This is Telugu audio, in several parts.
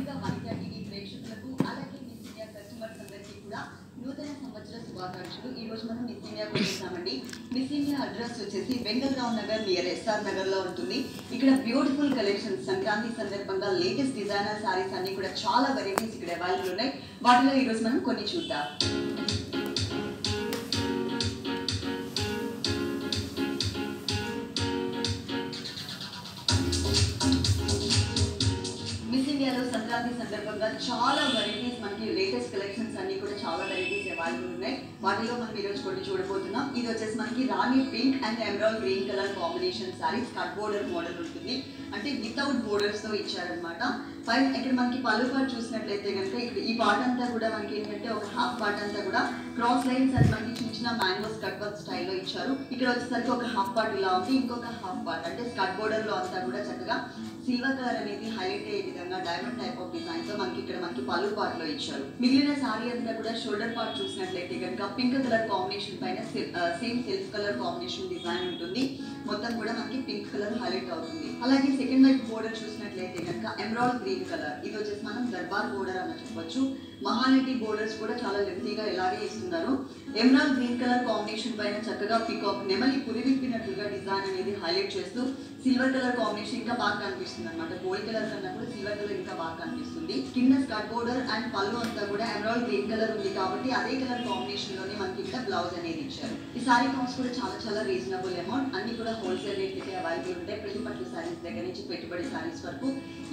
ముందుగా వనితా టీవీ ప్రేక్షకులకు అలాగే మిస్ ఇండియా కస్టమర్స్ అందరికీ కూడా నూతన సంవత్సర శుభాకాంక్షలు. ఈ రోజు మనం మిస్ ఇండియాకు వచ్చేసామండి. మిస్ ఇండియా అడ్రస్ వచ్చేసి వెంగళరావు నగర్ నియర్ ఎస్ఆర్ నగర్ లో ఉంటుంది. ఇక్కడ బ్యూటిఫుల్ కలెక్షన్స్ సంక్రాంతి సందర్భంగా లేటెస్ట్ డిజైనర్ సారీస్ అన్ని కూడా చాలా వెరైటీస్ ఇక్కడ అవైలబుల్ ఉన్నాయి. వాటిలో ఈ రోజు మనం కొన్ని చూద్దాం. సంక్రాంతి సందర్భంగా చాలా వెరైటీస్ మనకి లేటెస్ట్ కలెక్షన్స్ అన్ని కూడా చాలా వెరైటీస్ అవైలబుల్ ఉన్నాయి. వాటిలో మనం ఈరోజు కొన్ని చూడబోతున్నాం. ఇది వచ్చేసి మనకి rani pink and emerald green colour combination saris cut border model ఉంటుంది. అంటే వితౌట్ బోర్డర్స్ తో ఇచ్చారనమాట. పైన ఇక్కడ మనకి పళ్ళు పార్ట్ చూసినట్లయితే కనుక ఇక్కడ ఈ పార్ట్ అంతా కూడా మనకి ఏంటంటే ఒక హాఫ్ పార్ట్ అంతా కూడా క్రాస్ లైన్స్ అని మనకి చిన్న చిన్న మ్యాంగోస్ కట్ వర్క్ స్టైల్లో ఇచ్చారు. ఇక్కడ వచ్చేసరికి ఒక హాఫ్ పార్ట్ ఇలా ఉంది, ఇంకొక హాఫ్ పార్ట్ అంటే కట్ బోర్డర్ లో అంతా కూడా చక్కగా సిల్వర్ కలర్ అనేది హైలైట్ అయ్యే విధంగా డైమండ్ టైప్ ఆఫ్ డిజైన్ తో మనకి ఇక్కడ మనకి పళ్ళు పార్ట్ లో ఇచ్చారు. మిగిలిన సారీ అంతా కూడా షోల్డర్ పార్ట్ చూసినట్లయితే కనుక పింక్ కలర్ కాంబినేషన్ పైన same self colour combination design ఉంటుంది. మొత్తం కూడా మనకి పింక్ కలర్ హైలైట్ అవుతుంది. అలాగే సెకండ్ వైపు బోర్డర్ చూసినట్లయితే కనుక ఎమరాల్డ్ గ్రీన్ కలర్, ఇది వచ్చేసి మనం దర్బార్ బోర్డర్ అని చెప్పొచ్చు. మహానటి బోర్డర్స్ కూడా చాలా లెంతీగా ఇలాగే ఇస్తున్నారు. ఎమరాల్డ్ గ్రీన్ కలర్ కాంబినేషన్ పైన చక్కగా పికాక్ నెమలి పురివిప్పినట్లుగా డిజైన్ అనేది హైలైట్ చేస్తూ సిల్వర్ కలర్ కాంబినేషన్ ఇంకా బాగా కనిపిస్తుంది అనమాట. గోల్డ్ కలర్ కన్నా కూడా సిల్వర్ కలర్ ఇంకా బాగా కనిపిస్తుంది. కింద స్కర్ట్ బోర్డర్ అండ్ పళ్ళు అంతా కూడా ఎమరాల్డ్ గ్రీన్ కలర్ ఉంది కాబట్టి అదే కలర్ కాంబినేషన్ లోనే మనకి ఇక్కడ బ్లౌజ్ అనేది ఇచ్చారు. ఈ సారీ కాస్ట్ కూడా చాలా చాలా రీజనబుల్ అమౌంట్. అన్ని కూడా హోల్సేల్ రేట్ అయితే అవైలబుల్ ఉంటాయి. పెళ్లి పట్టు సారీస్ దగ్గర నుంచి పెట్టుబడి సారీస్ వరకు.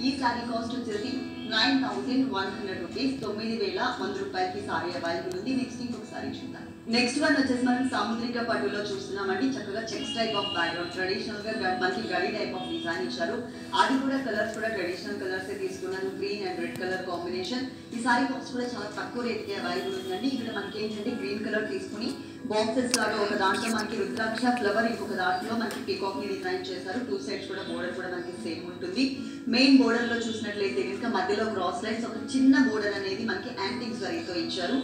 ఈ సారీ కాస్ట్ వచ్చేసి 9100 రూపీస్, 9100 రూపాయలకి సారీ అవైలబుల్ ఉంది. నెక్స్ట్ ఇంకొక సారీ చూద్దాం. నెక్స్ట్ వన్ వచ్చేసి మనం సాముద్రిక పట్టులో చూస్తున్నామండి. చక్కగా checks type of background, traditional గా మనకి గడి టైప్ ఆఫ్ డిజైన్ ఇచ్చారు. అది కూడా కలర్స్ కూడా ట్రెడిషనల్ కలర్స్ తీసుకున్నాను, green and red colour combination. ఈ సారీ కాస్ట్ కూడా చాలా తక్కువ రేట్ కి అవైలబుల్ ఉందండి. ఇక్కడ మనకి ఏంటంటే గ్రీన్ కలర్ తీసుకుని బాక్సెస్ లాగా ఒక దాంట్లో మనకి రుద్రాక్ష ఫ్లవర్, ఇంకొక దాంట్లో మనకి పీకాక్ ని డిజైన్ చేశారు. టూ సైడ్స్ కూడా బోర్డర్ కూడా మనకి సేమ్ ఉంటుంది. మెయిన్ బోర్డర్ లో చూసినట్లయితే కనుక మధ్యలో క్రాస్ లైన్స్, ఒక చిన్న బోర్డర్ అనేది మనకి యాంటిక్ జరీతో ఇచ్చారు.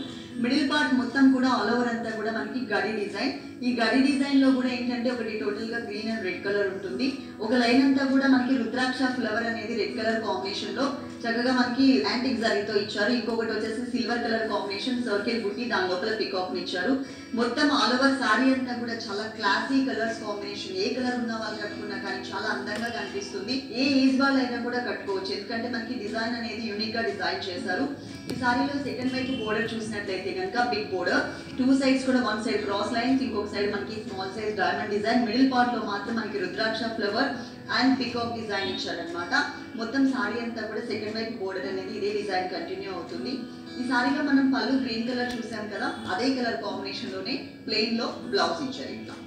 మిడిల్ పార్ట్ మొత్తం కూడా ఆల్ ఓవర్ అంతా కూడా మనకి గడి డిజైన్. ఈ గడి డిజైన్ లో కూడా ఏంటంటే ఒకటి టోటల్ గా గ్రీన్ అండ్ రెడ్ కలర్ ఉంటుంది. ఒక లైన్ అంతా కూడా మనకి రుద్రాక్ష ఫ్లవర్ అనేది రెడ్ కలర్ కాంబినేషన్ లో చక్కగా మనకి యాంటిక్ జరీతో ఇచ్చారు. ఇంకొకటి వచ్చేసి సిల్వర్ కలర్ కాంబినేషన్ సర్కిల్ బుట్టి, దాని లోపల పికాక్ ని ఇచ్చారు. మొత్తం ఆల్ ఓవర్ సారీ అంతా కూడా చాలా క్లాసీ కలర్స్ కాంబినేషన్. ఏ కలర్ ఉన్న వాళ్ళు కట్టుకున్నా కానీ చాలా అందంగా కనిపిస్తుంది. ఏ ఏజ్ వాళ్ళు అయినా కూడా కట్టుకోవచ్చు, ఎందుకంటే మనకి డిజైన్ అనేది యూనిక్ గా డిజైన్ చేశారు. ఈ సారీలో సెకండ్ వైపు బోర్డర్ చూసినట్లయితే కనుక బిగ్ బోర్డర్, టూ సైడ్స్ కూడా వన్ సైడ్ క్రాస్ లైన్స్, ఇంకొక సైడ్ మనకి small size diamond design. Middle part లో మాత్రం మనకి రుద్రాక్ష ఫ్లవర్ అండ్ పికాక్ డిజైన్ ఇచ్చారనమాట. మొత్తం సారీ అంతా కూడా సెకండ్ వైపు బోర్డర్ అనేది ఇదే డిజైన్ కంటిన్యూ అవుతుంది. ఈ సారీలో మనం పళ్ళు గ్రీన్ కలర్ చూసాం కదా, అదే కలర్ కాంబినేషన్ లోనే ప్లెయిన్ లో బ్లౌజ్ ఇచ్చారు. ఇట్లా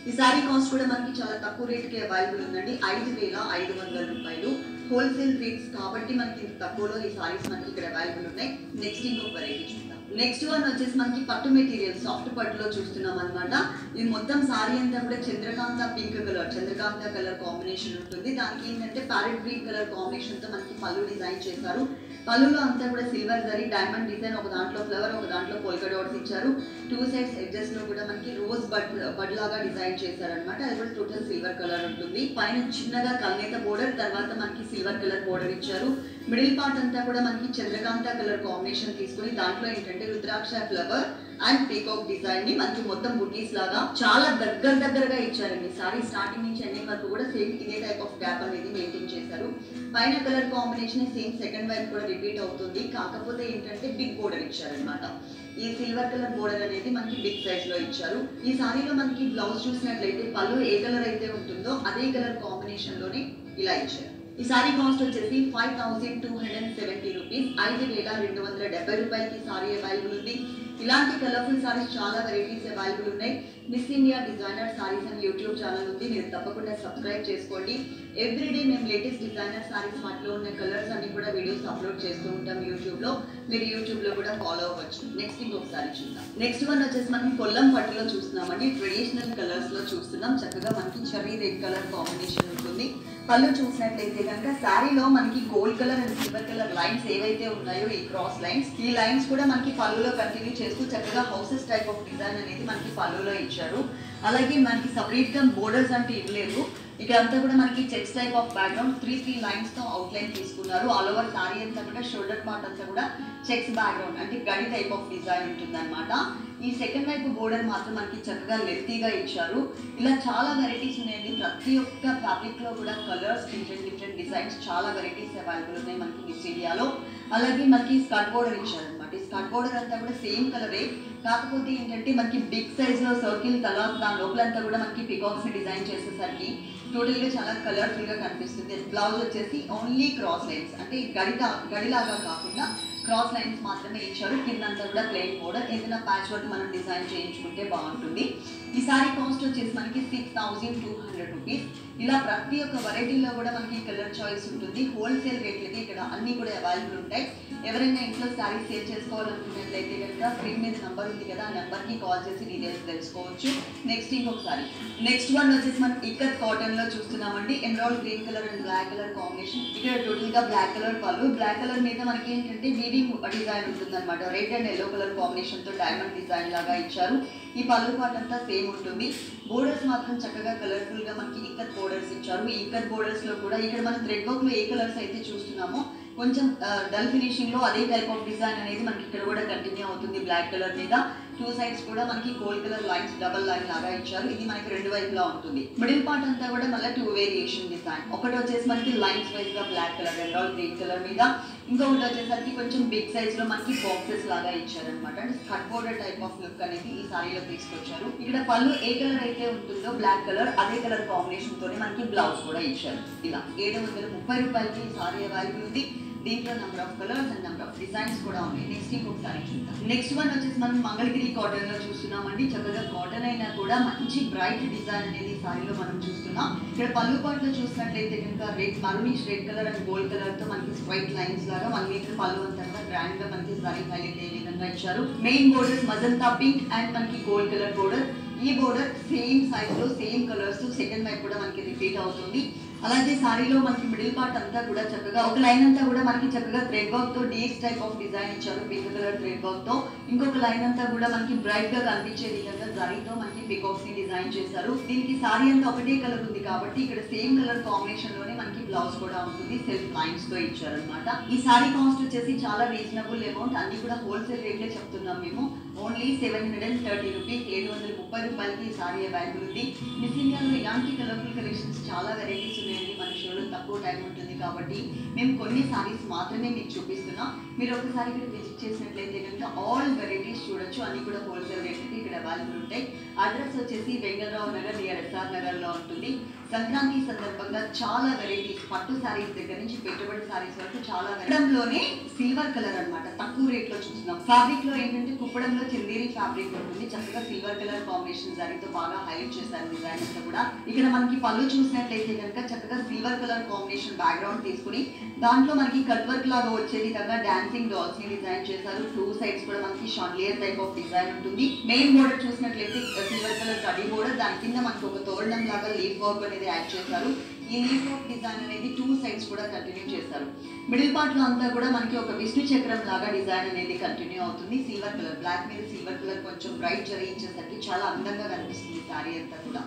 ఈ సారీ కాస్ట్ కూడా మనకి చాలా తక్కువ రేట్ కి అవైలబుల్ ఉందండి. 5500 రూపాయలు హోల్సేల్ రేట్స్ కాబట్టి మనకి ఇంత తక్కువలో ఈ సారీస్ మనకి ఇక్కడ అవైలబుల్ ఉన్నాయి. నెక్స్ట్ ఇంకొక వెరైటీ చూద్దాం. నెక్స్ట్ వన్ వచ్చేసి మనకి పట్టు మెటీరియల్ సాఫ్ట్ పట్టులో చూస్తున్నాం అనమాట. ఇది మొత్తం సారీ అంతా కూడా Chandrakanta pink colour, Chandrakanta colour combination ఉంటుంది. దానికి ఏంటంటే ప్యారెట్ గ్రీన్ కలర్ కాంబినేషన్ తో మనకి పళ్ళు డిజైన్ చేశారు. పళ్ళులో అంతా కూడా సిల్వర్ జరీ డైమండ్ డిజైన్, ఒక దాంట్లో ఫ్లవర్, ఒక దాంట్లో పోల్కా డాట్స్ ఇచ్చారు. టూ సైడ్స్ ఎడ్జెస్ లో కూడా మనకి రోజ్ బడ్ లాగా డిజైన్ చేశారనమాట. అది కూడా టోటల్ సిల్వర్ కలర్ ఉంటుంది. పైన చిన్నగా కల్నేత బోర్డర్, తర్వాత మనకి సిల్వర్ కలర్ బోర్డర్ ఇచ్చారు. మిడిల్ పార్ట్ అంతా కూడా మనకి చంద్రకాంత కలర్ కాంబినేషన్ తీసుకుని దాంట్లో ఏంటంటే రుద్రాక్ష ఫ్లవర్ అండ్ పీకాక్ డిజైన్ ని మనకి మొత్తం బుటీస్ లాగా చాలా దగ్గరగా ఇచ్చారండి. సారీ స్టార్టింగ్ నుంచి ఎండింగ్ వరకు కూడా సేమ్ ఇదే టైప్ ఆఫ్ గ్యాప్ అనేది మెయింటైన్ చేశారు. పైన కలర్ కాంబినేషన్ సేమ్ సెకండ్ వైపు కూడా రిపీట్ అవుతుంది. కాకపోతే ఏంటంటే బిగ్ బోర్డర్ ఇచ్చారనమాట. ఈ సిల్వర్ కలర్ బోర్డర్ అనేది మనకి బిగ్ సైజ్ లో ఇచ్చారు. ఈ సారీలో మనకి బ్లౌజ్ చూసినట్లయితే పళ్ళు ఏ కలర్ అయితే ఉంటుందో అదే కలర్ కాంబినేషన్ లోనే ఇలా ఇచ్చారు. ఈ సారీ కాస్ట్ వచ్చేసి 5270 రూపీస్, 5270 రూపాయలకి సారీ అవైలబుల్ ఉంది. ఇలాంటి కలర్ఫుల్ సారీస్ చాలా వెరైటీస్ అవైలబుల్ ఉన్నాయి. మిస్ ఇండియా డిజైనర్ సారీస్ అని యూట్యూబ్ ఛానల్ ఉంది, మీరు తప్పకుండా సబ్స్క్రైబ్ చేసుకోండి. ఎవ్రీడే మేము లేటెస్ట్ డిజైనర్ సారీస్ వాటిలో ఉన్న కలర్స్ అన్ని కూడా వీడియోస్ అప్లోడ్ చేస్తూ ఉంటాం యూట్యూబ్ లో. మీరు యూట్యూబ్ లో కూడా ఫాలో అవ్వచ్చు. నెక్స్ట్ ఇంకొకసారి చూద్దాం. నెక్స్ట్ వన్ వచ్చేసి మనం కొల్లం పట్టులో చూస్తున్నామండి. ట్రెడిషనల్ కలర్స్ లో చూస్తున్నాం. చక్కగా మనకి చెర్రీ రెడ్ కలర్ కాంబినేషన్ ఉంటుంది. పళ్ళు చూసినట్లయితే కనుక శారీలో మనకి gold colour and silver colour lines ఏవైతే ఉన్నాయో ఈ క్రాస్ లైన్స్, ఈ లైన్స్ కూడా మనకి పళ్ళులో కంటిన్యూ చేస్తూ చక్కగా హౌసెస్ టైప్ ఆఫ్ డిజైన్ అనేది మనకి పళ్ళులో ఇచ్చారు. అలాగే మనకి సపరేట్ గా బోర్డర్స్ అంటే ఇవ్వలేదు. ఇక్కడ అంతా కూడా మనకి checks type of background 3 lines తో అవుట్లైన్ తీసుకున్నారు. ఆల్ ఓవర్ సారీ అంతా కూడా షోల్డర్ పార్ట్ అంతా కూడా చెక్స్ బ్యాక్గ్రౌండ్ అంటే గడి టైప్ ఆఫ్ డిజైన్ ఉంటుందన్నమాట. ఈ సెకండ్ వైపు బోర్డర్ మాత్రం మనకి చక్కగా లెంతీగా ఇచ్చారు. ఇలా చాలా వెరైటీస్ ఉన్నాయండి. ప్రతి ఒక్క ఫ్యాబ్రిక్ లో కూడా కలర్స్, డిఫరెంట్ డిజైన్స్, చాలా వెరైటీస్ అవైలబుల్ ఉన్నాయి మనకి మిస్ ఇండియాలో. అలాగే మనకి స్కర్ట్ బోర్డర్ ఇచ్చారనమాట. ఈ స్కర్ట్ బోర్డర్ అంతా కూడా సేమ్ కలరే, కాకపోతే ఏంటంటే మనకి బిగ్ సైజ్ లో సర్కిల్ కలర్, దాని లోపలంతా కూడా మనకి పికాక్స్ డిజైన్ చేసేసరికి టోటల్ గా చాలా కలర్ఫుల్ గా కనిపిస్తుంది. బ్లౌజ్ వచ్చేసి ఓన్లీ క్రాస్ లైన్స్ అంటే గడిలాగా కాకుండా క్రాస్ లైన్స్ మాత్రమే ఇచ్చారు. కిందంతా కూడా ప్లెయిన్ బోర్డర్, ఏదైనా ప్యాచ్ వర్క్ మనం డిజైన్ చేయించుకుంటే బాగుంటుంది. ఈ సారీ కాస్ట్ వచ్చేసి మనకి 6200 రూపీస్. ఇలా ప్రతి ఒక్క వెరైటీలో కూడా మనకి కలర్ చాయిస్ ఉంటుంది. హోల్సేల్ రేట్లకి ఇక్కడ అన్ని కూడా అవైలబుల్ ఉంటాయి. ఎవరైనా ఇంట్లో శారీ సేల్ చేసుకోవాలనుకున్నట్లయితే కనుక స్క్రీన్ మీద నెంబర్ ఉంది కదా, ఆ నెంబర్కి కాల్ చేసి డీటెయిల్స్ తెలుసుకోవచ్చు. నెక్స్ట్ ఇంకొకసారి నెక్స్ట్ వన్ వచ్చేసి మనం ఇక్కత్ కాటన్ లో చూస్తున్నామండి. Emerald green colour and black colour combination. ఇక్కడ టోటల్ గా బ్లాక్ కలర్ పళ్ళు, బ్లాక్ కలర్ మీద మనకి ఏంటంటే వీవింగ్ డిజైన్ ఉంటుంది అనమాట. Red and yellow colour combination తో డైమండ్ డిజైన్ లాగా ఇచ్చారు. ఈ పళ్ళు పార్ట్ అంతా సేమ్ ఉంటుంది. బోర్డర్స్ మాత్రం చక్కగా కలర్ఫుల్ గా మనకి ఇక్కత్ బోర్డర్స్ ఇచ్చారు. ఈ ఇక్కత్ బోర్డర్స్ లో కూడా ఇక్కడ మనం థ్రెడ్ వర్క్ లో ఏ కలర్స్ అయితే చూస్తున్నామో కొంచెం డల్ ఫినిషింగ్ లో అదే టైప్ ఆఫ్ డిజైన్ అనేది మనకి ఇక్కడ కూడా కంటిన్యూ అవుతుంది. బ్లాక్ కలర్ మీద 2 సైడ్స్ కూడా మనకి gold colour lines double line లాగా ఇచ్చారు. ఇది మనకి 2 వైపులా ఉంటుంది. మిడిల్ పార్ట్ అంతా కూడా మళ్ళీ 2 వేరియేషన్ డిజైన్. ఒకటి వచ్చేసి మనకి లైన్స్ వైజ్ గా black colour, emerald green colour మీద, ఇంకొకటి వచ్చేసరికి కొంచెం బిగ్ సైజ్ లో మనకి బాక్సెస్ లాగా ఇచ్చారనమాట. అంటే skirt border type of look అనేది ఈ సారీలో తీసుకొచ్చారు. ఇక్కడ పళ్ళు ఏ కలర్ అయితే ఉంటుందో బ్లాక్ కలర్, అదే కలర్ కాంబినేషన్ తోనే మనకి బ్లౌజ్ కూడా ఇచ్చారు. ఇలా 730 రూపాయలకి ఈ సారీ అవైలబుల్ ఉంది. దీంట్లో number of colours and number of designs కూడా ఉన్నాయి. నెక్స్ట్ ఇంకొకసారి చూద్దాం. నెక్స్ట్ వన్ వచ్చేసి మనం మంగళగిరి కాటన్ లో చూస్తున్నామండి. చక్కగా కాటన్ అయినా కూడా మంచి బ్రైట్ డిజైన్ అనేది ఈ సారీలో మనం చూస్తున్నాం. ఇక్కడ పళ్ళు పార్ట్ లో చూసినట్లయితే కనుక red, maroonish red colour and gold colour తో మనకి స్ట్రైట్ లైన్స్ లాగా 1 మీటర్ పళ్ళు అంతా కూడా గ్రాండ్ గా మనకి సారీ హైలైట్ అయ్యే విధంగా ఇచ్చారు. Main borders magenta pink and మనకి గోల్డ్ కలర్ బోర్డర్. ఈ బోర్డర్ సేమ్ సైజ్ లో సేమ్ కలర్స్ సెకండ్ వైపు కూడా మనకి రిపీట్ అవుతుంది. అలాగే సారీలో మనకి మిడిల్ పార్ట్ అంతా కూడా చక్కగా ఒక లైన్ అంతా కూడా మనకి చక్కగా థ్రెడ్ వర్క్ తో డీఎక్స్ టైప్ ఆఫ్ డిజైన్ ఇచ్చారు. పింక్ కలర్ థ్రెడ్ వర్క్ తో ఇంకొక లైన్ అంతా కూడా మనకి బ్రైట్ గా కనిపించే విధంగా జరీతో మనకి పికాక్స్ ని డిజైన్ చేశారు. దీనికి సారీ అంతా ఒకటే కలర్ ఉంది కాబట్టి ఇక్కడ సేమ్ కలర్ కాంబినేషన్ లోనే మనకి బ్లౌజ్ కూడా ఉంటుంది. సెల్ఫ్ లైన్స్ తో ఇచ్చారనమాట. ఈ సారీ కాస్ట్ వచ్చేసి చాలా రీజనబుల్ అమౌంట్. అన్ని కూడా హోల్సేల్ రేట్లే చెప్తున్నాం మేము. ఓన్లీ 730 రూపీస్, 730 రూపాయలకి ఈ సారీ అవైలబుల్ ఉంది. మిస్ ఇండియాలో ఇలాంటి కలర్ఫుల్ కలెక్షన్స్ చాలా వెరైటీస్ ఉన్నాయండి. మన షోలో తక్కువ టైం ఉంటుంది కాబట్టి మేము కొన్ని సారీస్ మాత్రమే మీకు చూపిస్తున్నాం. మీరు ఒకసారి ఇక్కడ విజిట్ చేసినట్లయితే కనుక ఆల్ వెరైటీస్ చూడొచ్చు. అన్ని కూడా హోల్సేల్ రేట్కి ఇక్కడ అవైలబుల్ ఉంటాయి. అడ్రస్ వచ్చేసి వెంగళరావు నగర్ నియర్ ఎస్ఆర్ నగర్ లో ఉంటుంది. సంక్రాంతి సందర్భంగా చాలా వెరైటీస్, పట్టు సారీస్ దగ్గర నుంచి పెట్టుబడి సారీస్ వరకు చాలా కుప్పడంలోనే సిల్వర్ కలర్ అనమాట. తక్కువ రేట్ లో చూస్తున్నాం. ఫ్యాబ్రిక్ లో ఏంటంటే కుప్పడంలో చందేరి ఫ్యాబ్రిక్ ఉంటుంది. చక్కగా సిల్వర్ కలర్ కాంబినేషన్ సారీతో బాగా హైలైట్ చేశారు డిజైన్ అంతా కూడా. ఇక్కడ మనకి పళ్ళు చూసినట్లయితే కనుక చక్కగా సిల్వర్ కలర్ కాంబినేషన్ బ్యాక్గ్రౌండ్ తీసుకుని దాంట్లో మనకి కట్ వర్క్ లాగా వచ్చే విధంగా డాన్సింగ్ డాల్స్ ని డిజైన్ చేశారు. 2 సైడ్స్ కూడా మనకి షాండ్లియర్ టైప్ ఆఫ్ డిజైన్ ఉంటుంది. మెయిన్ బోర్డర్ చూసినట్లయితే సిల్వర్ కలర్ కడి బోర్డర్, దాని కింద మనకి ఒక తోరణం లాగా లీఫ్ వర్క్ అనేది యాడ్ చేశారు. ఈ లీఫ్ వర్క్ డిజైన్ అనేది 2 సైడ్స్ కూడా కంటిన్యూ చేశారు. మిడిల్ పార్ట్ లో అంతా కూడా మనకి ఒక విష్ణు చక్రం లాగా డిజైన్ అనేది కంటిన్యూ అవుతుంది. సిల్వర్ కలర్, బ్లాక్ మీద సిల్వర్ కలర్ కొంచెం బ్రైట్ జరించేసరికి చాలా అందంగా కనిపిస్తుంది సారీ అంతా కూడా.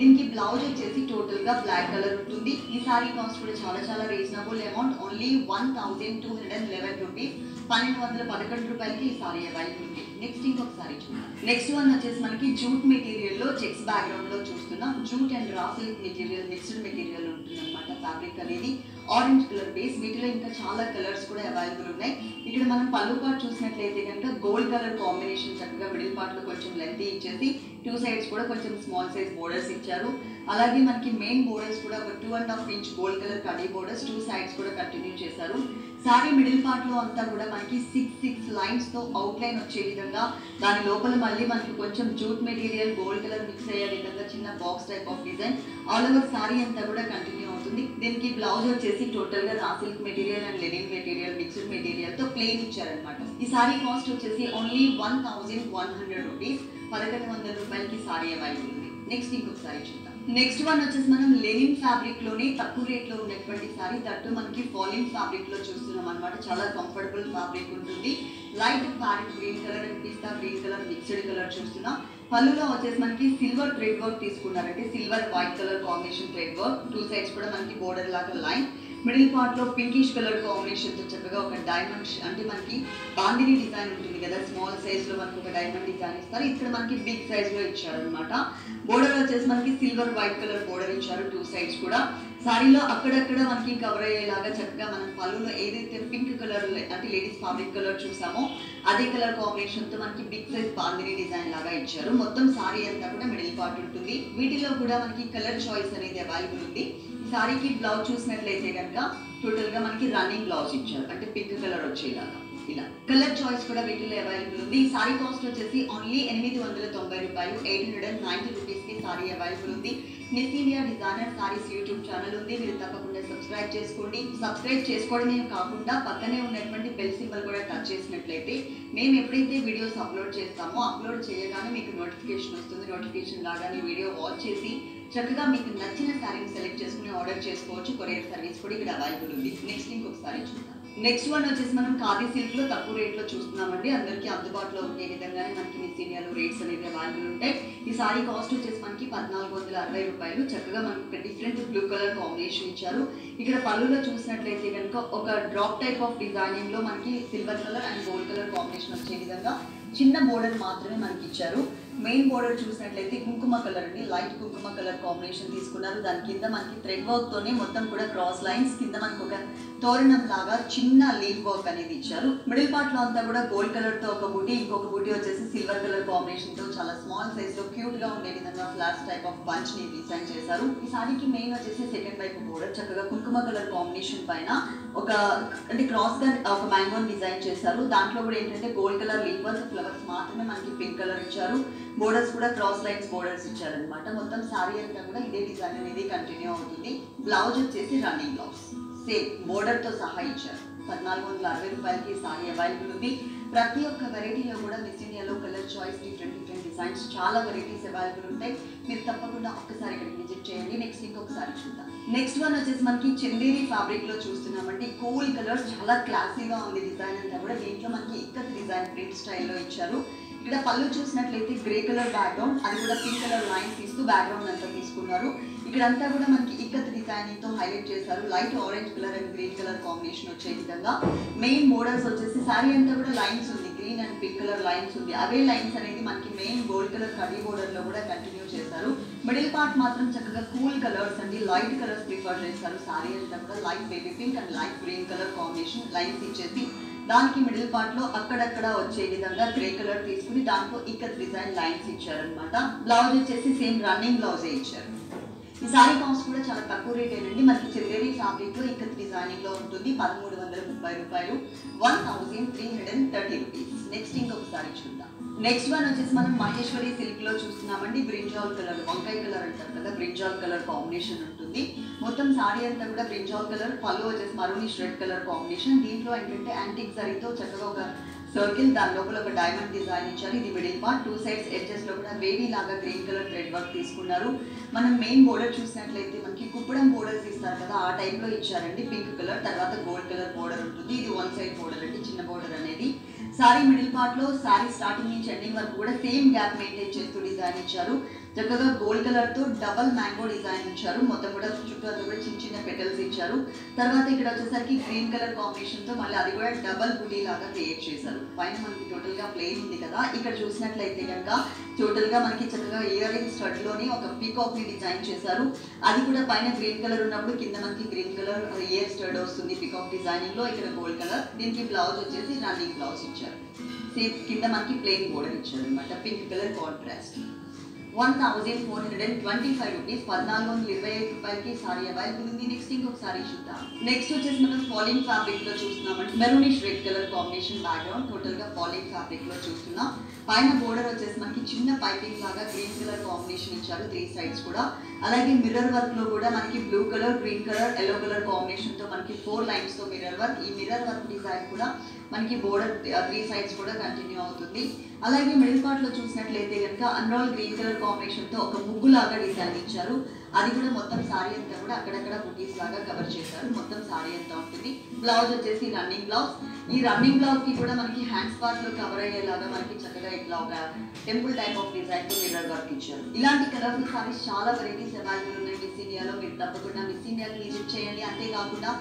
దీనికి బ్లౌజ్ వచ్చేసి టోటల్ గా బ్లాక్ కలర్ ఉంటుంది. ఈ సారీ కాస్ట్ కూడా చాలా రీజనబుల్ అమౌంట్. ఓన్లీ 1211 రూపీస్, 1211 రూపాయలకి ఈ సారీ అవైలబుల్ ఉంది. నెక్స్ట్ ఇంకొకసారి చూద్దాం. నెక్స్ట్ వన్ వచ్చేసి మనకి జూట్ మెటీరియల్ లో చెక్స్ బ్యాక్గ్రౌండ్ లో చూస్తున్నాం. Jute and raw silk material mixed material ఉంటుంది అనమాట. ఫ్యాబ్రిక్ అనేది ఆరెంజ్ కలర్ బేస్. వీటిలో ఇంకా చాలా కలర్స్ కూడా అవైలబుల్ ఉన్నాయి. ఇక్కడ మనం పళ్ళు పార్ట్ చూసినట్లయితే కనుక గోల్డ్ కలర్ కాంబినేషన్ చక్కగా మిడిల్ పార్ట్ లో కొంచెం లెంత్ ఇచ్చేసి 2 సైడ్స్ కూడా కొంచెం స్మాల్ సైజ్ బోర్డర్స్ ఇచ్చారు. అలాగే మనకి మెయిన్ బోర్డర్స్ కూడా ఒక 2.5 inch gold colour khadi borders 2 sides కూడా కంటిన్యూ చేశారు. సారీ మిడిల్ పార్ట్ లో అంతా కూడా మనకి 6 లైన్స్ తో అవుట్ లైన్ వచ్చే విధంగా, దాని లోపల మళ్ళీ మనకి కొంచెం jute material gold colour mix అయ్యే విధంగా చిన్న box type of design all over sorry అంతా కూడా కంటిన్యూ అవుతుంది. దీనికి బ్లౌజ్ వచ్చేసి టోటల్ గా raw silk material and Lenin material mixed material తో ప్లెయిన్ ఇచ్చారనమాట. ఈ సారీ కాస్ట్ వచ్చేసి ఓన్లీ 1100 రూపీస్, 1100 రూపాయలకి సారీ అవైలబుల్ ఉంది. నెక్స్ట్ ఇంకొకసారి చూద్దాం. నెక్స్ట్ వన్ వచ్చేసి మనం లెనిన్ ఫ్యాబ్రిక్ లోనే తక్కువ రేట్ లో ఉన్నటువంటి సారీ, దట్టు మనకి ఫాలింగ్ ఫ్యాబ్రిక్ లో చూస్తున్నాం అనమాట. చాలా కంఫర్టబుల్ ఫ్యాబ్రిక్ ఉంటుంది. Light parrot green colour and pista green colour mixed colour చూస్తున్నాం. పళ్ళులో వచ్చేసి మనకి సిల్వర్ థ్రెడ్ వర్క్ తీసుకున్నారంటే silver white colour combination thread work, 2 sides కూడా మనకి బోర్డర్ లాగా లైన్, మిడిల్ పార్ట్ లో పింకిష్ కలర్ కాంబినేషన్ తో చక్కగా ఒక డైమండ్ అంటే మనకి బాందిని డిజైన్ ఉంటుంది కదా, స్మాల్ సైజ్ లో మనకి ఒక డైమండ్ డిజైన్ ఇస్తారు. ఇక్కడ మనకి బిగ్ సైజ్ లో ఇచ్చారు అనమాట. బోర్డర్ వచ్చేసి మనకి సిల్వర్ వైట్ కలర్ బోర్డర్ ఇచ్చారు, 2 సైడ్స్ కూడా. సారీలో అక్కడక్కడ మనకి కవర్ అయ్యేలాగా చక్కగా మనం పళ్ళులో ఏదైతే పింక్ కలర్ అంటే లేడీస్ ఫ్యాబ్రిక్ కలర్ చూసామో అదే కలర్ కాంబినేషన్ తో మనకి బిగ్ సైజ్ బాందిని డిజైన్ లాగా ఇచ్చారు. మొత్తం సారీ అంతా కూడా మిడిల్ పార్ట్ ఉంటుంది. వీటిలో కూడా మనకి కలర్ చాయిస్ అనేది అవైలబుల్ ఉంది. సారీకి బ్లౌజ్ చూసినట్లయితే కనుక టోటల్ గా మనకి రన్నింగ్ బ్లౌజ్ ఇచ్చారు, అంటే పింక్ కలర్ వచ్చేలాగా. ఇలా కలర్ చాయిస్ కూడా వీటిలో అవైలబుల్ ఉంది. ఈ సారీ కాస్ట్ వచ్చేసి ఓన్లీ 890 రూపాయలు, 890 రూపీస్ కి సారీ అవైలబుల్ ఉంది. Miss India designer saris YouTube channel ఉంది, మీరు తప్పకుండా సబ్స్క్రైబ్ చేసుకోండి. సబ్స్క్రైబ్ చేసుకోవడమే కాకుండా పక్కనే ఉన్నటువంటి బెల్ సింబల్ కూడా టచ్ చేసినట్లయితే మేము ఎప్పుడైతే వీడియోస్ అప్లోడ్ చేస్తామో అప్లోడ్ చేయగానే మీకు నోటిఫికేషన్ వస్తుంది. నోటిఫికేషన్ లాగానే వీడియో వాచ్ చేసి చక్కగా మీకు నచ్చిన శారీని సెలెక్ట్ చేసుకుని ఆర్డర్ చేసుకోవచ్చు. కొరియర్ సర్వీస్ కూడా ఇక్కడ అవైలబుల్ ఉంది. నెక్స్ట్ ఇంకొకసారి చూద్దాం. నెక్స్ట్ వన్ వచ్చేసి మనం ఖాదీ సిల్క్ లో తక్కువ రేట్ లో చూస్తున్నామండి. అందరికీ అందుబాటులో ఉండే విధంగానే మనకి మిస్ ఇండియాలో రేట్స్ అనేది అవైలబుల్ ఉంటాయి. ఈ సారీ కాస్ట్ వచ్చేసి మనకి 1460 రూపాయలు. చక్కగా మనకి ఒక డిఫరెంట్ బ్లూ కలర్ కాంబినేషన్ ఇచ్చారు. ఇక్కడ పళ్ళులో చూసినట్లయితే కనుక ఒక డ్రాప్ టైప్ ఆఫ్ డిజైనింగ్ లో మనకి silver colour and gold colour combination వచ్చే విధంగా చిన్న బోర్డర్ మాత్రమే మనకి ఇచ్చారు. మెయిన్ బోర్డర్ చూసినట్లయితే కుంకుమ కలర్ అండి, లైట్ కుంకుమ కలర్ కాంబినేషన్ తీసుకున్నారు. దాని కింద మనకి థ్రెడ్ వర్క్ తోనే మొత్తం కూడా క్రాస్ లైన్స్, కింద మనకి ఒక తోరణం లాగా చిన్న లీవ్ వర్క్ అనేది ఇచ్చారు. మిడిల్ పార్ట్ లో అంతా కూడా గోల్డ్ కలర్ తో ఒక బూటీ, ఇంకొక బూటీ వచ్చేసి సిల్వర్ కలర్ కాంబినేషన్ తో చాలా స్మాల్ సైజ్ లో క్యూట్ గా ఉండే విధంగా ఫ్లాష్ టైప్ ఆఫ్ బంచ్ ని డిజైన్ చేశారు. ఈ సారీకి మెయిన్ వచ్చేసి సెకండ్ వైపు బోర్డర్ చక్కగా కుంకుమ కలర్ కాంబినేషన్ పైన ఒక అంటే క్రాస్ గా ఒక మ్యాంగో డిజైన్ చేశారు. దాంట్లో కూడా ఏంటంటే gold colour leave work, flowers మాత్రమే మనకి పింక్ కలర్ ఇచ్చారు. బోర్డర్స్ కూడా క్రాస్ లైన్స్ బోర్డర్స్ ఇచ్చారనమాట. మొత్తం సారీ అంతా కూడా ఇదే డిజైన్ అనేది కంటిన్యూ అవుతుంది. బ్లౌజ్ వచ్చేసి రన్నింగ్ బ్లౌజ్ సేమ్ బోర్డర్ తో సహా ఇచ్చారు. 1460 రూపాయలకి సారీ అవైలబుల్ ఉంది. ప్రతి ఒక్క వెరైటీలో కూడా మిస్ ఇండియాలో కలర్ చాయిస్ డిఫరెంట్ డిజైన్స్ చాలా వెరైటీస్ అవైలబుల్ ఉంటాయి. మీరు తప్పకుండా ఒక్కసారి ఇక్కడికి విజిట్ చేయండి. నెక్స్ట్ ఇంకొకసారి చూద్దాం. నెక్స్ట్ వన్ వచ్చేసి మనకి చందేరి ఫ్యాబ్రిక్ లో చూస్తున్నామండి. కూల్ కలర్స్, చాలా క్లాసీగా ఉంది డిజైన్ అంతా కూడా. దీంట్లో మనకి ఇక్కత్ డిజైన్ ప్రింట్ స్టైల్లో ఇచ్చారు. ఇక్కడ పళ్ళు చూసినట్లయితే గ్రే కలర్ బ్యాక్గ్రౌండ్, అది కూడా పింక్ కలర్ లైన్స్ ఇస్తూ బ్యాక్గ్రౌండ్ అంతా తీసుకున్నారు. ఇక్కడంతా కూడా మనకి ఇక్కత్ డిజైనింగ్ తో హైలైట్ చేశారు. Light orange colour and green colour combination వచ్చే విధంగా మెయిన్ మోడల్స్ వచ్చేసి సారీ అంతా కూడా లైన్స్ ఉంది, green and pink colour lines ఉంది. అవే లైన్స్ అనేది మనకి main gold colour khadi border లో కూడా కంటిన్యూ చేశారు. మిడిల్ పార్ట్ మాత్రం చక్కగా కూల్ కలర్స్ అండి, లైట్ కలర్స్ ప్రిఫర్ చేశారు. సారీ అంతా కూడా light baby pink and light green colour combination lines ఇచ్చేసి దానికి మిడిల్ పార్ట్ లో అక్కడక్కడ వచ్చే విధంగా గ్రే కలర్ తీసుకుని దాంట్లో ఇక్కత్ డిజైన్ లైన్స్ ఇచ్చారనమాట. బ్లౌజ్ వచ్చేసి సేమ్ రన్నింగ్ బ్లౌజే ఇచ్చారు. ఈ సారీ కాస్ట్ కూడా చాలా తక్కువ రేట్ ఏనండి. మనకి చందేరి ఫ్యాబ్రిక్ లో ఇక్కత్ డిజైనింగ్ లో ఉంటుంది. 1330 రూపాయలు, 1330 రూపీస్. నెక్స్ట్ ఇంకొకసారి చూద్దాం. నెక్స్ట్ వన్ వచ్చేసి మనం మహేశ్వరి సిల్క్ లో చూస్తున్నామండి. బ్రింజాల్ కలర్, వంకాయ కలర్ అంటారు కదా, బ్రింజాల్ కలర్ కాంబినేషన్ ఉంటుంది. మొత్తం సారీ అంతా కూడా బ్రింజాల్ కలర్, పళ్ళు వచ్చేసి మరూనిష్ రెడ్ కలర్ కాంబినేషన్. దీంట్లో ఏంటంటే యాంటిక్ జరీతో చక్కగా ఒక సర్కిల్, దాని లోపల ఒక డైమండ్ డిజైన్ ఇచ్చారు. ఇది మిడిల్ పార్ట్, 2 సైడ్స్ ఎడ్జెస్ లో కూడా వేవీ లాగా గ్రీన్ కలర్ థ్రెడ్ వర్క్ తీసుకున్నారు. మనం మెయిన్ బోర్డర్ చూసినట్లయితే మనకి కుప్పడం బోర్డర్స్ ఇస్తారు కదా, ఆ టైప్ లో ఇచ్చారండి. పింక్ కలర్ తర్వాత గోల్డ్ కలర్ బోర్డర్ ఉంటుంది. ఇది 1 సైడ్ బోర్డర్ అండి, చిన్న బోర్డర్ అనేది. సారీ మిడిల్ పార్ట్ లో సారీ స్టార్టింగ్ నుంచి ఎండింగ్ వరకు కూడా సేమ్ గ్యాప్ మెయింటైన్ చేస్తూ డిజైన్ ఇచ్చారు. చక్కగా గోల్డ్ కలర్ తో డబల్ మ్యాంగో డిజైన్ ఇచ్చారు. మొత్తం కూడా చుట్టూ అంతా కూడా చిన్న చిన్న పెటల్స్ ఇచ్చారు. తర్వాత ఇక్కడ వచ్చేసరికి గ్రీన్ కలర్ కాంబినేషన్ తో మళ్ళీ అది కూడా డబల్ బుటీ లాగా క్రియేట్ చేశారు. పైన మనకి టోటల్ గా ప్లెయిన్ ఉంది కదా, ఇక్కడ చూసినట్లయితే కనుక టోటల్ గా మనకి చక్కగా ఇయర్ రింగ్ స్టడ్ లోని ఒక పీకాక్ ని డిజైన్ చేశారు. అది కూడా పైన గ్రీన్ కలర్ ఉన్నప్పుడు కింద మనకి గ్రీన్ కలర్ ఇయర్ స్టడ్ వస్తుంది పీకాక్ డిజైనింగ్ లో. ఇక్కడ గోల్డ్ కలర్, దీనికి బ్లౌజ్ వచ్చేసి రన్నింగ్ బ్లౌజ్ ఇచ్చారు. సేమ్ కింద మనకి ప్లెయిన్ బోర్డర్ ఇచ్చారు అనమాట, పింక్ కలర్ కాంట్రాస్ట్. 1425 రూపీస్, 1425 రూపాయలకి సారీ అవైలబుల్ ఉంది. నెక్స్ట్ ఇంకొకసారి చూద్దాం. నెక్స్ట్ వచ్చేసి మనం ఫాలింగ్ ఫ్యాబ్రిక్ లో చూస్తున్నామంటే maroonish red colour combination background, total గా ఫాలింగ్ ఫ్యాబ్రిక్ లో చూస్తున్నాం. పైన బోర్డర్ వచ్చేసి మనకి చిన్న పైపింగ్ లాగా గ్రీన్ కలర్ కాంబినేషన్ ఇచ్చారు 3 సైడ్స్ కూడా. అలాగే మిర్రర్ వర్క్ లో కూడా మనకి blue colour, green colour, yellow colour combination తో మనకి 4 లైన్స్ తో మిర్రర్ వర్క్. ఈ మిర్రర్ వర్క్ డిజైన్ కూడా మనకి బోర్డర్ 3 సైడ్స్ కూడా కంటిన్యూ అవుతుంది. అలాగే మిడిల్ పార్ట్ లో చూసినట్లయితే కనుక అన్రాల్ గ్రీన్ కలర్ కాంబినేషన్ తో ఒక ముగ్గు లాగా డిజైన్ ఇచ్చారు. అది కూడా మొత్తం సారీ అంతా కూడా అక్కడక్కడ బుటీస్ లాగా కవర్ చేశారు. మొత్తం సారీ అంతా ఉంటుంది. బ్లౌజ్ వచ్చేసి రన్నింగ్ బ్లౌజ్. ఈ రన్నింగ్ బ్లౌజ్ కి కూడా మనకి హ్యాండ్స్ పార్ట్ లో కవర్ అయ్యేలాగా మనకి చక్కగా ఇట్లా ఒక టెంపుల్ టైప్ ఆఫ్ డిజైన్ తో మిర్రర్ వర్క్ ఇచ్చారు. ఇలాంటి కలర్ఫుల్ సారీస్ చాలా వెరైటీస్ అవైలబుల్ ఉన్నాయి మిస్ ఇండియాలో. మీరు తప్పకుండా మిస్ ఇండియాకి విజిట్ చేయండి. అంతేకాకుండా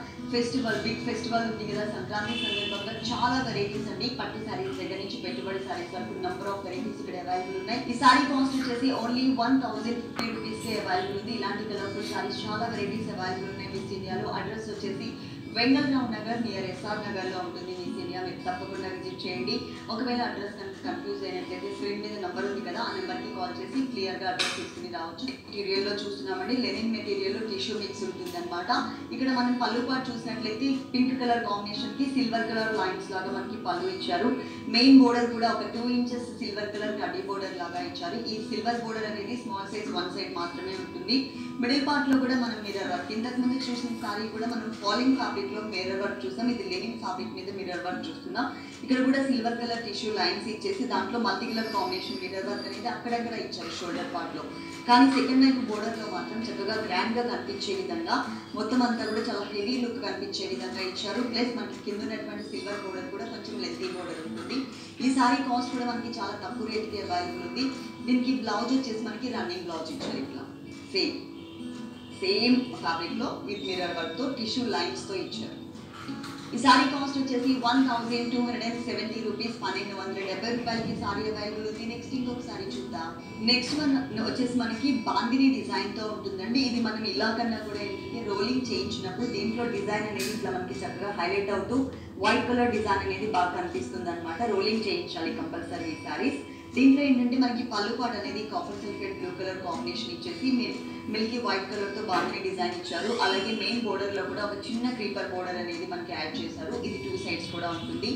బిగ్ ఫెస్టివల్ ఉంది కదా సంక్రాంతి సందర్భంగా చాలా వెరైటీస్ అండి. పట్టు సారీస్ దగ్గర నుంచి పెట్టుబడి సారీస్ వరకు నంబర్ ఆఫ్ వెరైటీస్ ఇక్కడ అవైలబుల్ ఉన్నాయి. ఈ సారీ కాస్ట్ వచ్చేసి ఓన్లీ 1050 రూపీస్ కే అవైలబుల్ ఉంది. ఇలాంటి కలర్ఫుల్ సారీస్ చాలా వెరైటీస్ అవైలబుల్ ఉన్నాయి మిస్ ఇండియాలో. అడ్రస్ వచ్చేసి వెంగళరావు నగర్ నియర్ ఎస్ఆర్ నగర్ లో ఉంటుంది మిస్ ఇండియా. మీరు తప్పకుండా విజిట్ చేయండి. ఒకవేళ అడ్రస్ కన్ఫ్యూజ్ అయినట్లయితే స్క్రీన్ మీద నెంబర్ ఉంది కదా, ఆ నెంబర్కి కాల్ చేసి క్లియర్గా అడ్రస్ తీసుకుని రావచ్చు. మెటీరియల్లో చూస్తున్నామండి, లెనిన్ మెటీరియల్లో టిష్యూ మిక్స్ ఉంటుంది అనమాట. ఇక్కడ మనం పళ్ళు పాటు చూసినట్లయితే పింక్ కలర్ కాంబినేషన్ కి సిల్వర్ కలర్ లైన్స్ లాగా మనకి పళ్ళు ఇచ్చారు. మెయిన్ బోర్డర్ కూడా ఒక 2 ఇంచెస్ సిల్వర్ కలర్ కడ్డీ బోర్డర్ లాగా ఇచ్చారు. ఈ సిల్వర్ బోర్డర్ అనేది స్మాల్ సైజ్ 1 సైడ్ మాత్రమే ఉంటుంది. మిడిల్ పార్ట్ లో కూడా మనం మిర్రర్ వర్క్, ఇంతకు ముందు చూసిన సారీ కూడా మనం ఫాలింగ్ ఫ్యాబ్రిక్ లో మిర్రర్ వర్క్ చూస్తాం. ఇది లెనిన్ ఫ్యాబ్రిక్ మీద మిర్రర్ వర్క్ చూస్తున్నాం. ఇక్కడ కూడా సిల్వర్ కలర్ టిష్యూ లైన్స్ ఇచ్చేసి దాంట్లో multi colour combination mirror work అనేది అక్కడక్కడ ఇచ్చారు షోల్డర్ పార్ట్ లో. కానీ సెకండ్ వైపు బోర్డర్ లో మాత్రం చక్కగా గ్రాండ్ గా కనిపించే విధంగా మొత్తం అంతా కూడా చాలా హెవీ లుక్ కనిపించే విధంగా ఇచ్చారు. ప్లస్ మనకి కింద ఉన్నటువంటి సిల్వర్ బోర్డర్ కూడా కొంచెం లెంతీ బోర్డర్ ఉంటుంది. ఈ సారీ కాస్ట్ కూడా మనకి చాలా తక్కువ రేట్కి అవైలబుల్ ఉంది. దీనికి బ్లౌజ్ వచ్చేసి మనకి రన్నింగ్ బ్లౌజ్ ఇచ్చారు. ఇట్లా సేమ్ ఫ్యాబ్రిక్ లో విత్ మిర్రర్ వర్క్ తో టిష్యూ లైన్స్ తో ఇచ్చారు. ఈ సారీ కాస్ట్ వచ్చేసి 1270 రూపీస్, 1270 రూపాయలకి సారీ అవైలబుల్ ఉంది. నెక్స్ట్ ఇంకొక సారీ చూద్దాం. నెక్స్ట్ వన్ వచ్చేసి మనకి బాందిని డిజైన్ తో ఉంటుందండి. ఇది మనం ఇలా కన్నా కూడా ఏంటంటే రోలింగ్ చేయించినప్పుడు దీంట్లో డిజైన్ అనేది ఇట్లా మనకి చక్కగా హైలైట్ అవుతూ వైట్ కలర్ డిజైన్ అనేది బాగా కనిపిస్తుంది అనమాట. రోలింగ్ చేయించాలి కంపల్సరీ ఈ సారీస్. దీంట్లో ఏంటంటే మనకి పళ్ళు పాటు అనేది copper sulphate blue colour combination ఇచ్చేసి మిల్కీ వైట్ కలర్ తో బాగా డిజైన్ ఇచ్చారు. అలాగే మెయిన్ బోర్డర్ లో కూడా ఒక చిన్న క్రీపర్ బోర్డర్ అనేది మనకి యాడ్ చేశారు. ఇది 2 సైడ్స్ కూడా ఉంటుంది.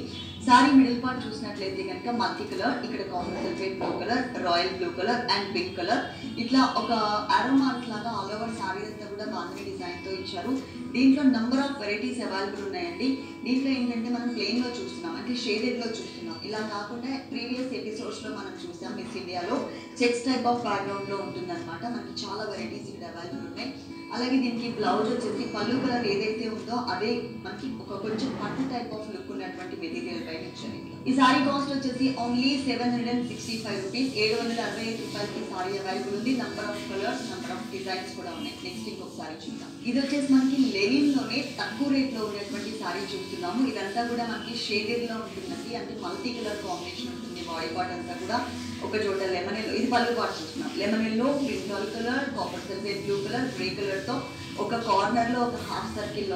సారీ మిడిల్ పార్ట్ చూసినట్లయితే కనుక మల్టీ కలర్, ఇక్కడ copper sulphate blue colour, royal blue colour and pink colour ఇట్లా ఒక ఆరో మార్క్ లాగా ఆల్ ఓవర్ సారీ అంతా కూడా బాగా డిజైన్ తో ఇచ్చారు. దీంట్లో నంబర్ ఆఫ్ వెరైటీస్ అవైలబుల్ ఉన్నాయండి. దీంట్లో ఏంటంటే మనం ప్లెయిన్ లో చూస్తున్నాం, అంటే షేడెడ్ లో చూస్తున్నాం. ఇలా కాకుండా ప్రీవియస్ ఎపిసోడ్స్ లో మనం చూసాం మిస్ ఇండియాలో చెక్స్ టైప్ ఆఫ్ బ్యాక్గ్రౌండ్ లో ఉంటుందన్నమాట. మనకి చాలా వెరైటీస్ ఇక్కడ అవైలబుల్ ఉన్నాయి. అలాగే దీనికి బ్లౌజ్ వచ్చేసి పళ్ళు కలర్ ఏదైతే ఉందో అదే మనకి ఒక కొంచెం పట్టు టైప్ ఆఫ్ లుక్ ఉన్నటువంటి మెటీరియల్ పైన ఇచ్చారు. ఈ సారీ కాస్ట్ వచ్చేసి ఓన్లీ 765 రూపీస్, 765 రూపాయలకి సారీ అవైలబుల్ ఉంది. Number of colours, number of designs కూడా ఉన్నాయి. నెక్స్ట్ ఇంకొక సారీ చూద్దాం. ఇది వచ్చేసి మనకి లెనిన్ లోనే తక్కువ రేట్ లో ఉండేటువంటి సారీ చూస్తున్నాము. ఇదంతా కూడా మనకి షేడెడ్ లో ఉంటుందండి, అంటే మల్టీ కలర్ కాంబినేషన్ ఉంటుంది. బాడీ పార్ట్ అంతా కూడా ఒక చోట లెమన్ ఎల్లో, ఇది పళ్ళు పార్ట్ చూస్తున్నాం. Lemon yellow, crystal colour, copper sulphate blue colour, grey colour తో ఒక కార్నర్ లో ఒక హాఫ్ సర్కిల్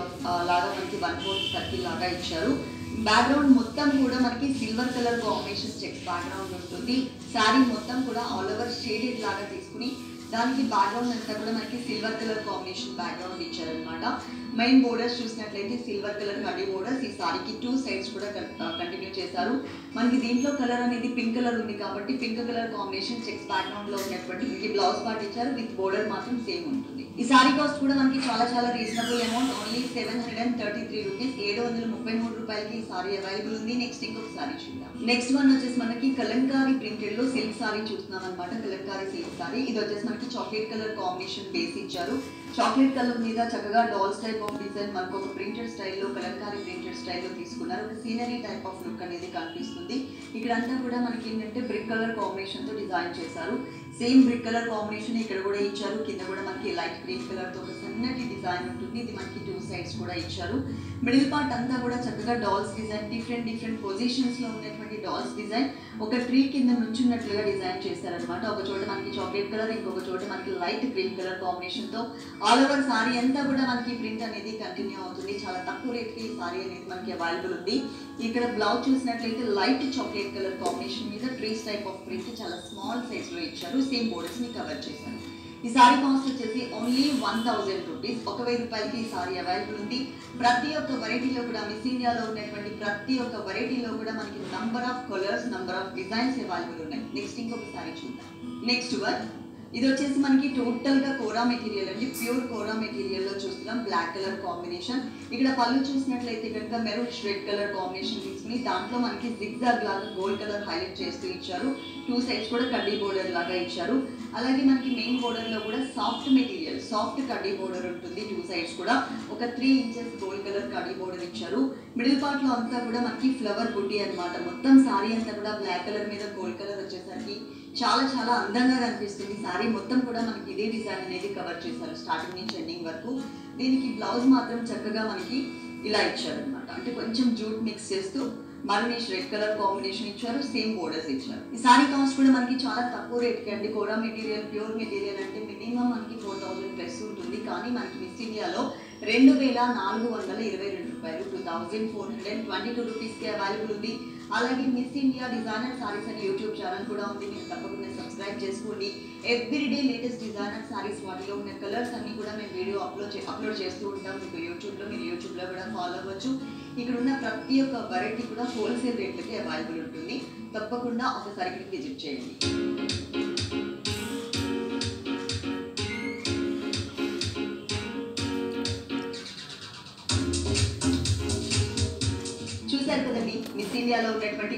లాగా మనకి 1/4 సర్కిల్ లాగా ఇచ్చారు. బ్యాక్గ్రౌండ్ మొత్తం కూడా మనకి silver colour combination checks background ఉంటుంది. శారీ మొత్తం కూడా ఆల్ ఓవర్ షేడెడ్ లాగా తీసుకుని దానికి బ్యాక్గ్రౌండ్ అంతా కూడా మనకి సిల్వర్ కలర్ కాంబినేషన్ బ్యాక్గ్రౌండ్ ఇచ్చారనమాట. మెయిన్ బోర్డర్స్ చూసినట్లయితే సిల్వర్ కలర్ కడ్డీ బోర్డర్స్. ఈ సారీకి 2 సైడ్స్ కూడా కంటిన్యూ చేశారు. మనకి దీంట్లో కలర్ అనేది పింక్ కలర్ ఉంది కాబట్టి pink colour combination checks background లో ఉన్నటువంటి మనకి బ్లౌజ్ పార్ట్ ఇచ్చారు. విత్ బోర్డర్ మాత్రం సేమ్ ఉంటుంది. ఈ సారీ కాస్ట్ కూడా మనకి చాలా రీజనబుల్ అమౌంట్, ఓన్లీ 733 రూపీస్, 733 రూపాయలకి ఈ సారీ అవైలబుల్ ఉంది. నెక్స్ట్ ఇంకొక సారీ చూద్దాం. నెక్స్ట్ వన్ వచ్చేసి మనకి కలంకారీ ప్రింటెడ్ లో సిల్క్ సారీ చూస్తున్నాం అనమాట. Kalamkari silk sorry. ఇది వచ్చేసి మనకి చాక్లెట్ కలర్ కాంబినేషన్ బేస్ ఇచ్చారు. చాక్లెట్ కలర్ మీద చక్కగా డాల్స్ టైప్ ఆఫ్ డిజైన్ మనకు ఒక ప్రింటెడ్ స్టైల్లో, కలంకారీ ప్రింటెడ్ స్టైల్లో తీసుకున్నారు. ఒక సీనరీ టైప్ ఆఫ్ లుక్ అనేది కనిపిస్తుంది. ఇక్కడంతా కూడా మనకి ఏంటంటే బ్రిక్ కలర్ కాంబినేషన్ తో డిజైన్ చేశారు. సేమ్ బ్రిక్ కలర్ కాంబినేషన్ ఇక్కడ కూడా ఇచ్చారు. కింద కూడా మనకి లైట్ గ్రీన్ కలర్ తో ఒక సన్నటి డిజైన్ ఉంటుంది. ఇది మనకి 2 సైడ్స్ కూడా ఇచ్చారు. మిడిల్ పార్ట్ అంతా కూడా చక్కగా డాల్స్ డిజైన్, డిఫరెంట్ పొజిషన్స్ లో ఉన్నటువంటి డాల్స్ డిజైన్ ఒక ట్రీ కింద నుంచున్నట్లుగా డిజైన్ చేశారనమాట. ఒక చోట మనకి చాక్లెట్ కలర్, ఇంకొక చోట మనకి లైట్ గ్రీన్ కలర్ కాంబినేషన్ తో ఆల్ ఓవర్ సారీ అంతా కూడా మనకి ప్రింట్ అనేది కంటిన్యూ అవుతుంది. చాలా తక్కువ రేట్కి ఈ సారీ అనేది మనకి అవైలబుల్ ఉంది. ఇక్కడ బ్లౌజ్ చూసినట్లయితే లైట్ చాక్లెట్ కలర్ కాంబినేషన్ మీద ట్రీస్ టైప్ ఆఫ్ ప్రింట్ చాలా స్మాల్ సైజ్ లో ఇచ్చారు. సేమ్ బోర్డర్స్ ని కవర్ చేశారు. ఈ సారీ కాస్ట్ వచ్చేసి ఓన్లీ 1000 రూపీస్, 1000 రూపాయలకి ఈ సారీ అవైలబుల్ ఉంది. ప్రతి ఒక్క వెరైటీలో కూడా మిస్ ఇండియాలో ఉన్నటువంటి ప్రతి ఒక్క వెరైటీలో కూడా మనకి number of colours, number of designs available ఉన్నాయి. నెక్స్ట్ ఇంకొక సారీ చూద్దాం. నెక్స్ట్ వన్ ఇది వచ్చేసి మనకి టోటల్గా కోరా మెటీరియల్ అండి, ప్యూర్ కోరా మెటీరియల్లో చూస్తున్నాం. Black colour combination. ఇక్కడ పళ్ళు చూసినట్లయితే కనుక మెరూన్ రెడ్ కలర్ కాంబినేషన్ తీసుకుని దాంట్లో మనకి జిగ్జాగ్ లాగా గోల్డ్ కలర్ హైలైట్ చేస్తూ ఇచ్చారు. 2 సైడ్స్ కూడా కడ్డీ బోర్డర్ లాగా ఇచ్చారు. అలాగే మనకి మెయిన్ బోర్డర్లో కూడా సాఫ్ట్ మెటీరియల్, సాఫ్ట్ కడ్డీ బోర్డర్ ఉంటుంది. 2 సైడ్స్ కూడా ఒక 3 ఇంచెస్ గోల్డ్ కలర్ కడ్డీ బోర్డర్ ఇచ్చారు. మిడిల్ పార్ట్లో అంతా కూడా మనకి ఫ్లవర్ బుట్టి అనమాట. మొత్తం సారీ అంతా కూడా బ్లాక్ కలర్ మీద గోల్డ్ కలర్ వచ్చేసరికి చాలా చాలా అందంగా కనిపిస్తుంది. సారీ మొత్తం కూడా మనకి ఇదే డిజైన్ అనేది కవర్ చేశారు స్టార్టింగ్ నుంచి ఎండింగ్ వరకు. దీనికి బ్లౌజ్ మాత్రం చక్కగా మనకి ఇలా ఇచ్చారు అనమాట. అంటే కొంచెం జూట్ మిక్స్ చేస్తూ మరూనిష్ రెడ్ కలర్ కాంబినేషన్ ఇచ్చారు. సేమ్ బోర్డర్స్ ఇచ్చారు. ఈ సారీ కాస్ట్ కూడా మనకి చాలా తక్కువ రేట్కి అండి. కోరా మెటీరియల్, ప్యూర్ మెటీరియల్ అంటే మినిమం మనకి 4000 ప్లస్ ఉంటుంది. కానీ మనకి మిస్ ఇండియాలో 2422 రూపాయలు, 2422 రూపీస్కి అవైలబుల్ ఉంది. అలాగే మిస్ ఇండియా డిజైనర్ సారీస్ అని యూట్యూబ్ ఛానల్ కూడా ఉంది. మీరు తప్పకుండా సబ్స్క్రైబ్ చేసుకోండి. ఎవ్రీడే లేటెస్ట్ డిజైనర్ సారీస్, వాటిలో ఉన్న కలర్స్ అన్ని కూడా మేము వీడియో అప్లోడ్ చేస్తూ ఉంటాం మీకు యూట్యూబ్లో. మీరు యూట్యూబ్లో కూడా ఫాలో అవ్వచ్చు. ఇక్కడ ఉన్న ప్రతి ఒక్క వెరైటీ కూడా హోల్సేల్ రేట్లకి అవైలబుల్ ఉంటుంది. తప్పకుండా ఒకసారి ఇక్కడికి విజిట్ చేయండి. చూశారు కదండి మిస్ ఇండియాలో ఉన్నటువంటి